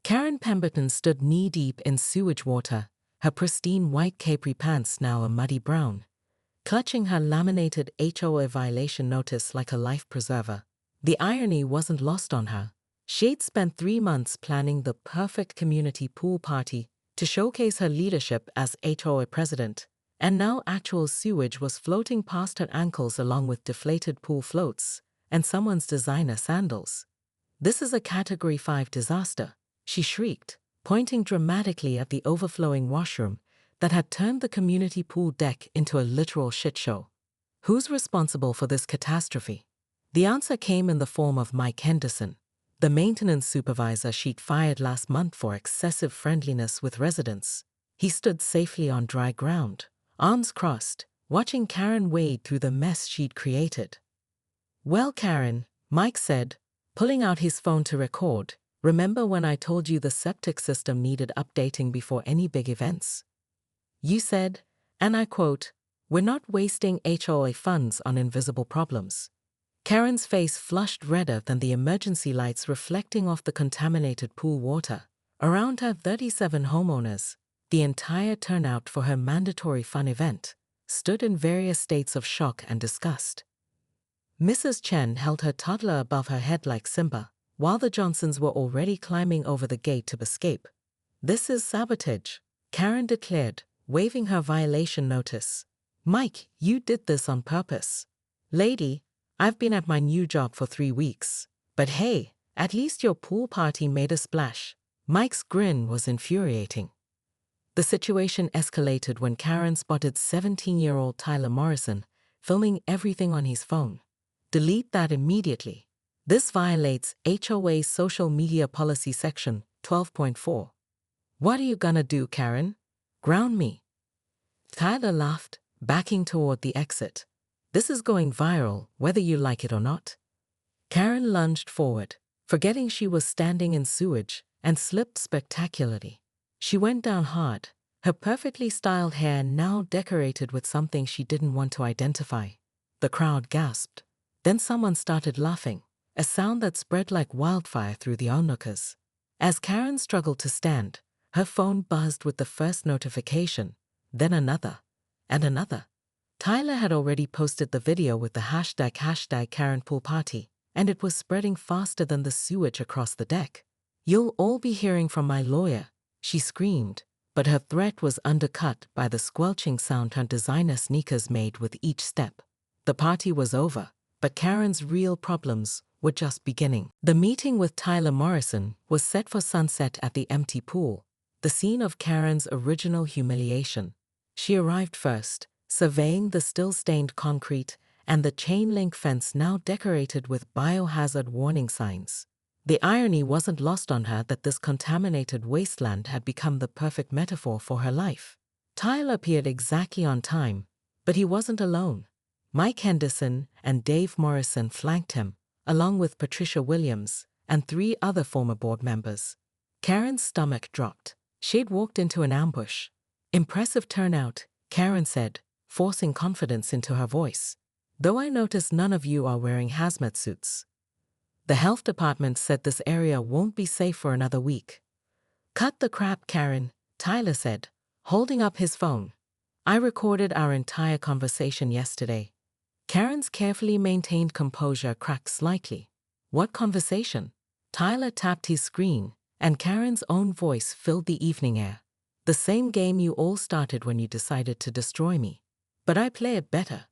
Karen Pemberton stood knee-deep in sewage water, her pristine white capri pants now a muddy brown, clutching her laminated HOA violation notice like a life preserver. The irony wasn't lost on her. She'd spent 3 months planning the perfect community pool party to showcase her leadership as HOA president, and now actual sewage was floating past her ankles along with deflated pool floats and someone's designer sandals. "This is a Category 5 disaster," she shrieked, pointing dramatically at the overflowing washroom that had turned the community pool deck into a literal shit show. Who's responsible for this catastrophe? The answer came in the form of Mike Henderson, the maintenance supervisor she'd fired last month for excessive friendliness with residents. He stood safely on dry ground, arms crossed, watching Karen wade through the mess she'd created. "Well, Karen," Mike said, pulling out his phone to record, "remember when I told you the septic system needed updating before any big events? You said, and I quote, 'We're not wasting HOA funds on invisible problems.'" Karen's face flushed redder than the emergency lights reflecting off the contaminated pool water. Around her 37 homeowners, the entire turnout for her mandatory fun event, stood in various states of shock and disgust. Mrs. Chen held her toddler above her head like Simba, while the Johnsons were already climbing over the gate to escape. "This is sabotage," Karen declared, waving her violation notice. "Mike, you did this on purpose." "Lady, I've been at my new job for 3 weeks. But hey, at least your pool party made a splash." Mike's grin was infuriating. The situation escalated when Karen spotted 17-year-old Tyler Morrison filming everything on his phone. "Delete that immediately. This violates HOA's social media policy section 12.4. "What are you gonna do, Karen? Ground me?" Tyler laughed, backing toward the exit. "This is going viral, whether you like it or not." Karen lunged forward, forgetting she was standing in sewage, and slipped spectacularly. She went down hard, her perfectly styled hair now decorated with something she didn't want to identify. The crowd gasped. Then someone started laughing, a sound that spread like wildfire through the onlookers. As Karen struggled to stand, her phone buzzed with the first notification, then another, and another. Tyler had already posted the video with the hashtag Karen Pool Party, and it was spreading faster than the sewage across the deck. "You'll all be hearing from my lawyer," she screamed, but her threat was undercut by the squelching sound her designer sneakers made with each step. The party was over, but Karen's real problems were just beginning. The meeting with Tyler Morrison was set for sunset at the empty pool, the scene of Karen's original humiliation. She arrived first, surveying the still-stained concrete and the chain-link fence now decorated with biohazard warning signs. The irony wasn't lost on her that this contaminated wasteland had become the perfect metaphor for her life. Tyler appeared exactly on time, but he wasn't alone. Mike Henderson and Dave Morrison flanked him, along with Patricia Williams and 3 other former board members. Karen's stomach dropped. She'd walked into an ambush. "Impressive turnout," Karen said, forcing confidence into her voice. "Though I notice none of you are wearing hazmat suits. The health department said this area won't be safe for another week." "Cut the crap, Karen," Tyler said, holding up his phone. "I recorded our entire conversation yesterday." Karen's carefully maintained composure cracked slightly. "What conversation?" Tyler tapped his screen, and Karen's own voice filled the evening air. "The same game you all started when you decided to destroy me. But I play it better.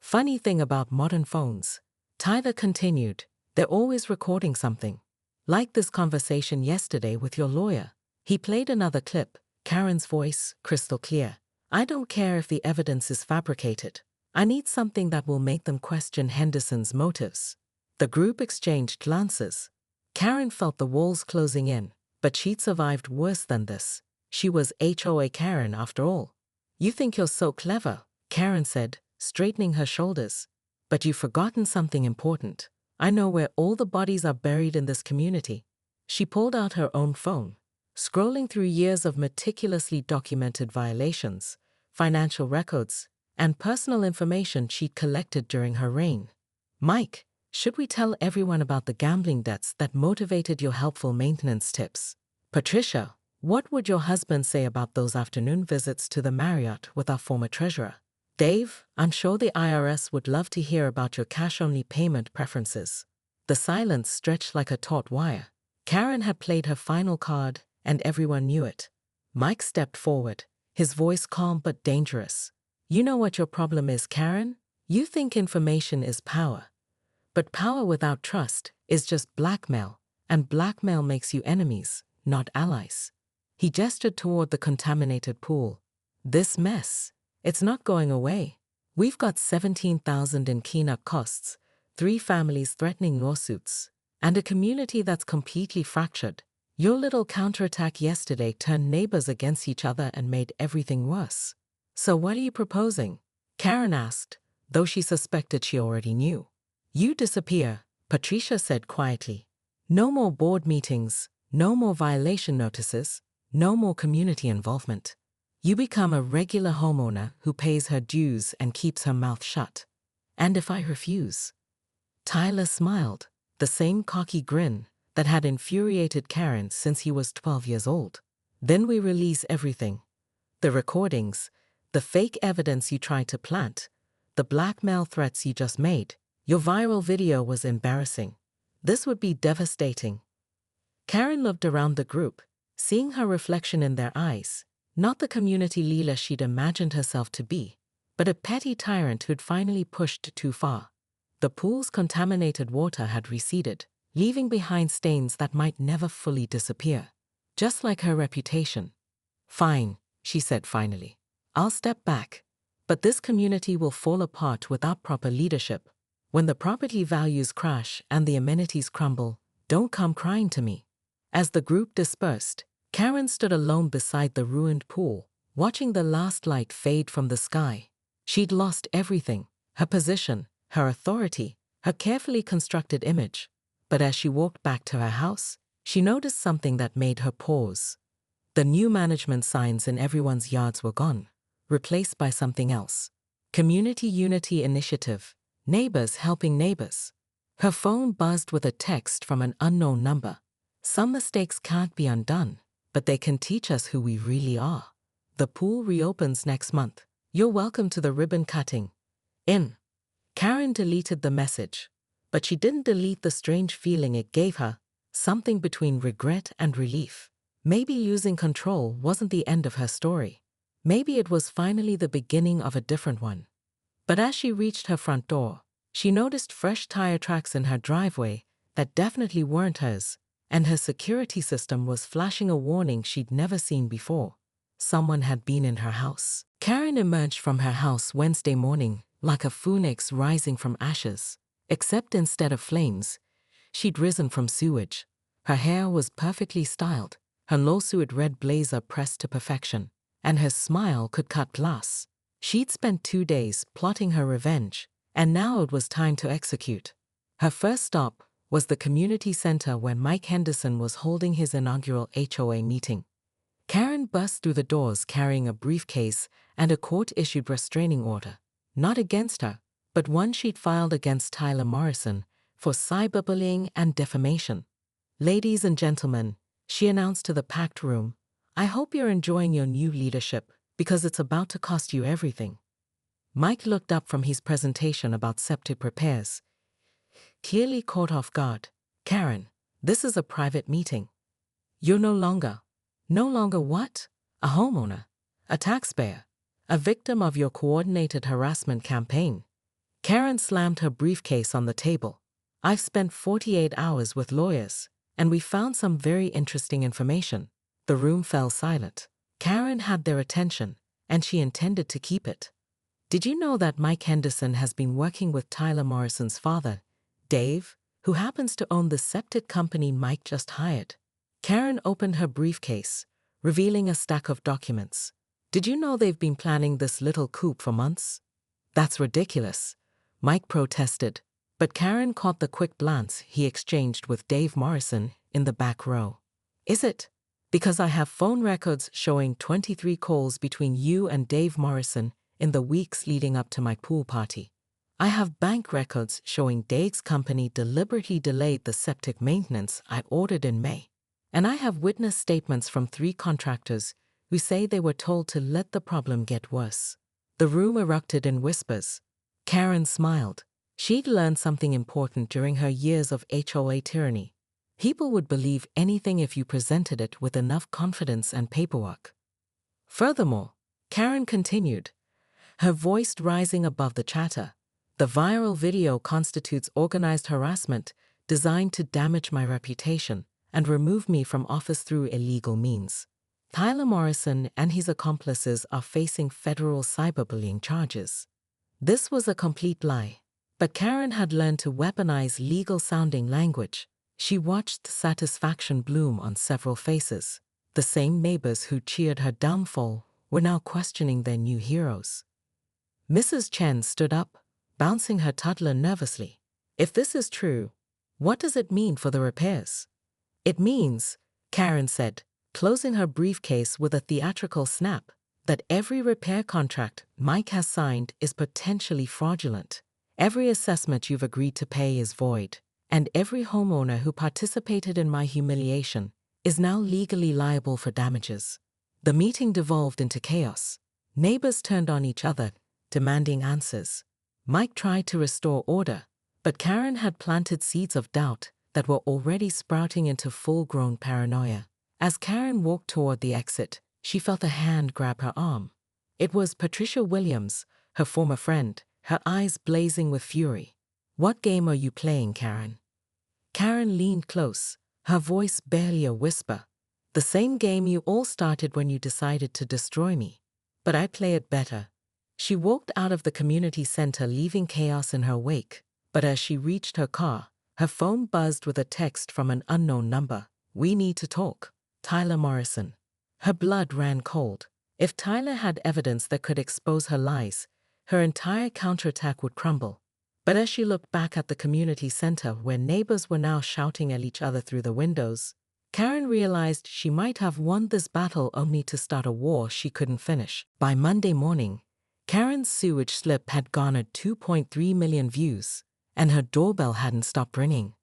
Funny thing about modern phones," Tyler continued, "they're always recording something. Like this conversation yesterday with your lawyer." He played another clip, Karen's voice crystal clear. "I don't care if the evidence is fabricated. I need something that will make them question Henderson's motives." The group exchanged glances. Karen felt the walls closing in, but she'd survived worse than this. She was HOA Karen after all. "You think you're so clever," Karen said, straightening her shoulders. "But you've forgotten something important. I know where all the bodies are buried in this community." She pulled out her own phone, scrolling through years of meticulously documented violations, financial records, and personal information she'd collected during her reign. "Mike, should we tell everyone about the gambling debts that motivated your helpful maintenance tips?" Patricia, what would your husband say about those afternoon visits to the Marriott with our former treasurer? Dave, I'm sure the IRS would love to hear about your cash-only payment preferences. The silence stretched like a taut wire. Karen had played her final card, and everyone knew it. Mike stepped forward, his voice calm but dangerous. You know what your problem is, Karen? You think information is power. But power without trust is just blackmail, and blackmail makes you enemies, not allies. He gestured toward the contaminated pool. This mess, it's not going away. We've got 17,000 in cleanup costs, 3 families threatening lawsuits, and a community that's completely fractured. Your little counterattack yesterday turned neighbors against each other and made everything worse. So what are you proposing? Karen asked, though she suspected she already knew. You disappear, Patricia said quietly. No more board meetings, no more violation notices, no more community involvement. You become a regular homeowner who pays her dues and keeps her mouth shut. And if I refuse? Tyler smiled, the same cocky grin that had infuriated Karen since he was 12 years old. Then we release everything. The recordings, the fake evidence you tried to plant, the blackmail threats you just made. Your viral video was embarrassing. This would be devastating. Karen looked around the group, seeing her reflection in their eyes, not the community leader she'd imagined herself to be, but a petty tyrant who'd finally pushed too far. The pool's contaminated water had receded, leaving behind stains that might never fully disappear, just like her reputation. Fine, she said finally. I'll step back, but this community will fall apart without proper leadership. When the property values crash and the amenities crumble, don't come crying to me. As the group dispersed, Karen stood alone beside the ruined pool, watching the last light fade from the sky. She'd lost everything, her position, her authority, her carefully constructed image. But as she walked back to her house, she noticed something that made her pause. The new management signs in everyone's yards were gone, replaced by something else. Community Unity Initiative. Neighbors helping neighbors. Her phone buzzed with a text from an unknown number. Some mistakes can't be undone, but they can teach us who we really are. The pool reopens next month. You're welcome to the ribbon cutting. In. Karen deleted the message, but she didn't delete the strange feeling it gave her, something between regret and relief. Maybe losing control wasn't the end of her story. Maybe it was finally the beginning of a different one. But as she reached her front door, she noticed fresh tire tracks in her driveway that definitely weren't hers, and her security system was flashing a warning she'd never seen before. Someone had been in her house. Karen emerged from her house Wednesday morning like a phoenix rising from ashes, except instead of flames, she'd risen from sewage. Her hair was perfectly styled, her low-suede red blazer pressed to perfection, and her smile could cut glass. She'd spent 2 days plotting her revenge, and now it was time to execute. Her first stop was the community center where Mike Henderson was holding his inaugural HOA meeting. Karen burst through the doors carrying a briefcase and a court-issued restraining order, not against her, but one she'd filed against Tyler Morrison for cyberbullying and defamation. Ladies and gentlemen, she announced to the packed room, I hope you're enjoying your new leadership, because it's about to cost you everything. Mike looked up from his presentation about septic repairs, clearly caught off guard. Karen, this is a private meeting. You're no longer what? A homeowner, a taxpayer, a victim of your coordinated harassment campaign. Karen slammed her briefcase on the table. I've spent 48 hours with lawyers, and we found some very interesting information. The room fell silent. Karen had their attention, and she intended to keep it. Did you know that Mike Henderson has been working with Tyler Morrison's father, Dave, who happens to own the septic company Mike just hired? Karen opened her briefcase, revealing a stack of documents. Did you know they've been planning this little coup for months? That's ridiculous, Mike protested, but Karen caught the quick glance he exchanged with Dave Morrison in the back row. Is it? Because I have phone records showing 23 calls between you and Dave Morrison in the weeks leading up to my pool party. I have bank records showing Dave's company deliberately delayed the septic maintenance I ordered in May. And I have witness statements from 3 contractors who say they were told to let the problem get worse. The room erupted in whispers. Karen smiled. She'd learned something important during her years of HOA tyranny. People would believe anything if you presented it with enough confidence and paperwork. Furthermore, Karen continued, her voice rising above the chatter. The viral video constitutes organized harassment designed to damage my reputation and remove me from office through illegal means. Tyler Morrison and his accomplices are facing federal cyberbullying charges. This was a complete lie. But Karen had learned to weaponize legal-sounding language. She watched satisfaction bloom on several faces. The same neighbors who cheered her downfall were now questioning their new heroes. Mrs. Chen stood up, bouncing her toddler nervously. If this is true, what does it mean for the repairs? It means, Karen said, closing her briefcase with a theatrical snap, that every repair contract Mike has signed is potentially fraudulent. Every assessment you've agreed to pay is void, and every homeowner who participated in my humiliation is now legally liable for damages. The meeting devolved into chaos. Neighbors turned on each other, demanding answers. Mike tried to restore order, but Karen had planted seeds of doubt that were already sprouting into full-grown paranoia. As Karen walked toward the exit, she felt a hand grab her arm. It was Patricia Williams, her former friend, her eyes blazing with fury. What game are you playing, Karen? Karen leaned close, her voice barely a whisper. The same game you all started when you decided to destroy me. But I play it better. She walked out of the community center, leaving chaos in her wake. But as she reached her car, her phone buzzed with a text from an unknown number. We need to talk. Tyler Morrison. Her blood ran cold. If Tyler had evidence that could expose her lies, her entire counterattack would crumble. But as she looked back at the community center where neighbors were now shouting at each other through the windows, Karen realized she might have won this battle only to start a war she couldn't finish. By Monday morning, Karen's sewage slip had garnered 2.3 million views, and her doorbell hadn't stopped ringing.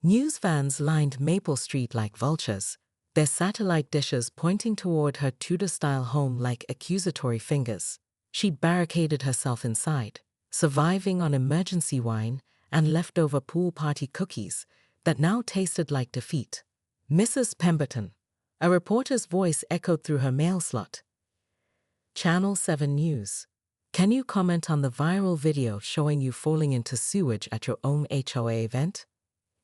News vans lined Maple Street like vultures, their satellite dishes pointing toward her Tudor-style home like accusatory fingers. She'd barricaded herself inside, surviving on emergency wine and leftover pool party cookies that now tasted like defeat. Mrs. Pemberton. A reporter's voice echoed through her mail slot. Channel 7 News. Can you comment on the viral video showing you falling into sewage at your own HOA event?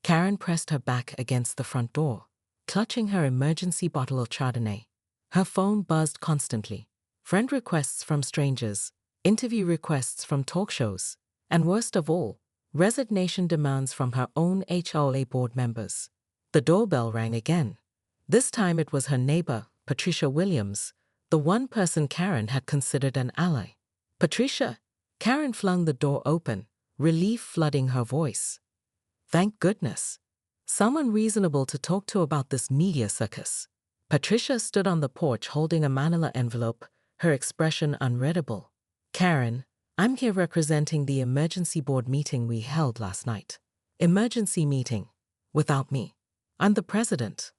Karen pressed her back against the front door, clutching her emergency bottle of Chardonnay. Her phone buzzed constantly. Friend requests from strangers, interview requests from talk shows, and worst of all, resignation demands from her own HOA board members. The doorbell rang again. This time it was her neighbor, Patricia Williams, the one person Karen had considered an ally. Patricia! Karen flung the door open, relief flooding her voice. Thank goodness. Someone reasonable to talk to about this media circus. Patricia stood on the porch holding a manila envelope, her expression unreadable. Karen, I'm here representing the emergency board meeting we held last night. Emergency meeting. Without me. I'm the president.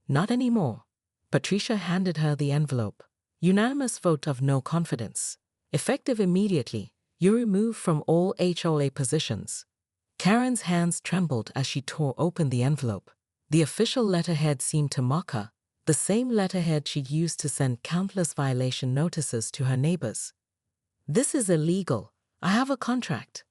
Not anymore. Patricia handed her the envelope. Unanimous vote of no confidence. Effective immediately, you're removed from all HOA positions. Karen's hands trembled as she tore open the envelope. The official letterhead seemed to mock her, the same letterhead she'd used to send countless violation notices to her neighbors. This is illegal. I have a contract.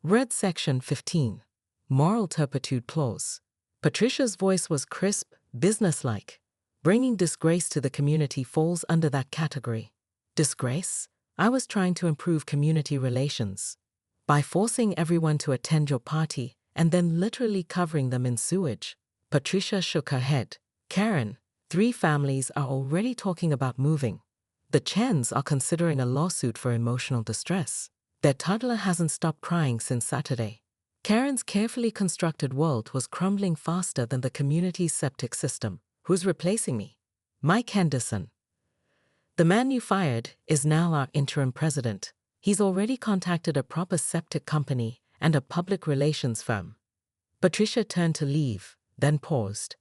Read Section 15. Moral turpitude clause. Patricia's voice was crisp, businesslike. Bringing disgrace to the community falls under that category. Disgrace? I was trying to improve community relations. By forcing everyone to attend your party and then literally covering them in sewage. Patricia shook her head. Karen, 3 families are already talking about moving. The Chens are considering a lawsuit for emotional distress. Their toddler hasn't stopped crying since Saturday. Karen's carefully constructed world was crumbling faster than the community's septic system. Who's replacing me? Mike Henderson. The man you fired is now our interim president. He's already contacted a proper septic company and a public relations firm. Patricia turned to leave, then paused.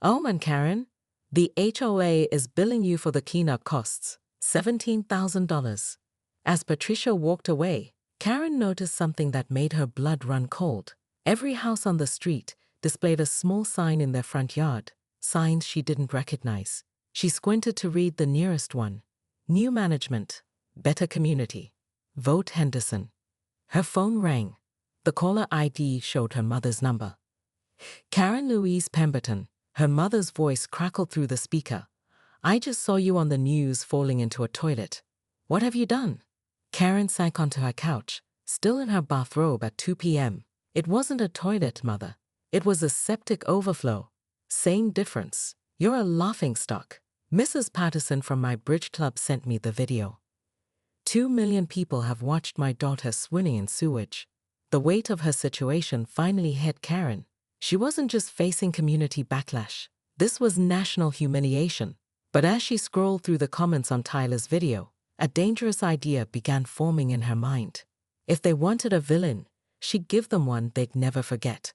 Oh man, Karen, the HOA is billing you for the cleanup costs, $17,000. As Patricia walked away, Karen noticed something that made her blood run cold. Every house on the street displayed a small sign in their front yard, signs she didn't recognize. She squinted to read the nearest one. New management, better community. Vote Henderson. Her phone rang. The caller ID showed her mother's number. Karen Louise Pemberton. Her mother's voice crackled through the speaker. I just saw you on the news falling into a toilet. What have you done? Karen sank onto her couch, still in her bathrobe at 2 p.m. It wasn't a toilet, Mother. It was a septic overflow. Same difference. You're a laughingstock. Mrs. Patterson from my bridge club sent me the video. 2 million people have watched my daughter swimming in sewage. The weight of her situation finally hit Karen. She wasn't just facing community backlash. This was national humiliation. But as she scrolled through the comments on Tyler's video, a dangerous idea began forming in her mind. If they wanted a villain, she'd give them one they'd never forget.